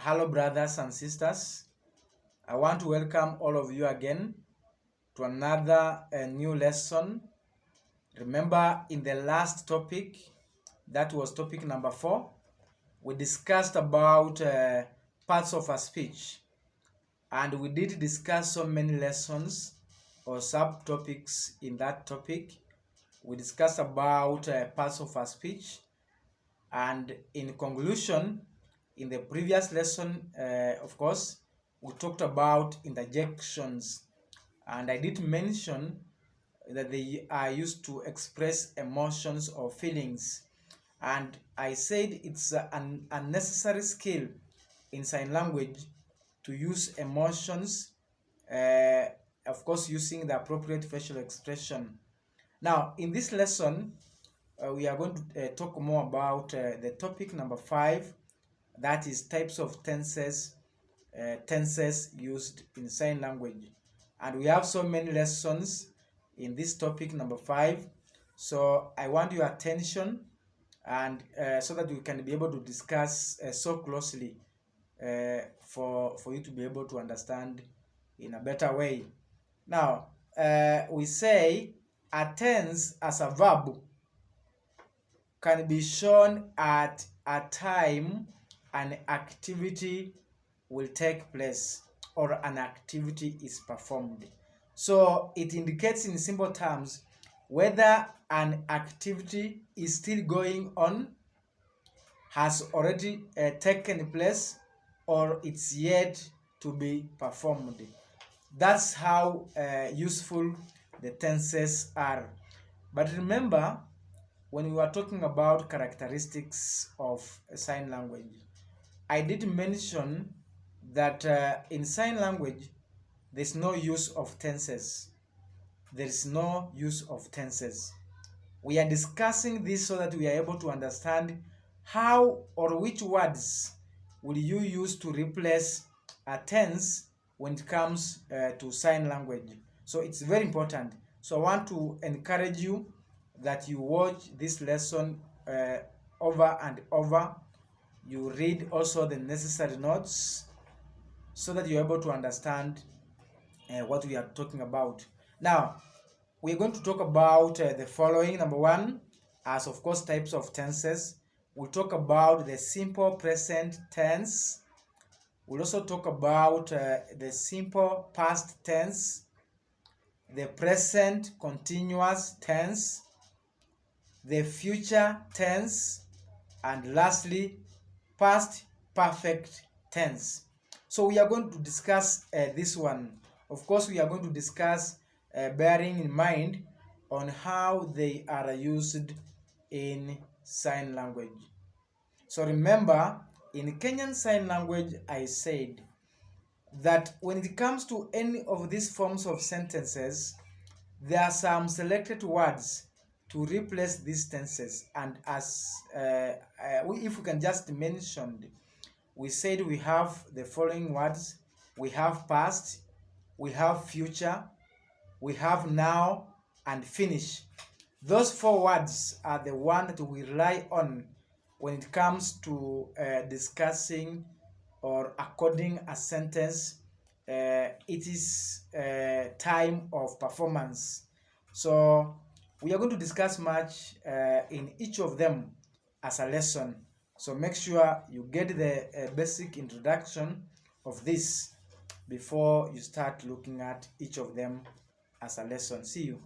Hello, brothers and sisters. I want to welcome all of you again to another new lesson. Remember, in the last topic, that was topic number 4, we discussed about parts of a speech, and we did discuss so many lessons or subtopics in that topic. We discussed about parts of a speech, and in conclusion, in the previous lesson, of course, we talked about interjections, and I did mention that they are used to express emotions or feelings, and I said it's an unnecessary skill in sign language to use emotions, uh, of course using the appropriate facial expression. Now in this lesson, we are going to talk more about the topic number 5, that is types of tenses used in sign language. And we have so many lessons in this topic number 5, so I want your attention, and so that we can be able to discuss so closely for you to be able to understand in a better way. Now we say a tense as a verb can be shown at a time an activity will take place or an activity is performed. So it indicates in simple terms whether an activity is still going on, has already taken place, or it's yet to be performed. That's how useful the tenses are. But remember, when we were talking about characteristics of sign language, I did mention that in sign language, there's no use of tenses. There is no use of tenses. We are discussing this so that we are able to understand how or which words will you use to replace a tense when it comes to sign language. So it's very important. So I want to encourage you that you watch this lesson over and over. You read also the necessary notes so that you're able to understand what we are talking about. Now, we're going to talk about the following. Number 1, as of course types of tenses. We'll talk about the simple present tense. We'll also talk about the simple past tense, the present continuous tense, the future tense, and lastly, past perfect tense. So we are going to discuss this one. Of course, we are going to discuss bearing in mind on how they are used in sign language. So remember, in Kenyan Sign Language, I said that when it comes to any of these forms of sentences, there are some selected words to replace these tenses. And as if we can just mention, we said we have the following words. We have past, we have future, we have now, and finish. Those 4 words are the one that we rely on when it comes to discussing or according a sentence. It is time of performance. So we are going to discuss much in each of them as a lesson. So make sure you get the basic introduction of this before you start looking at each of them as a lesson. See you.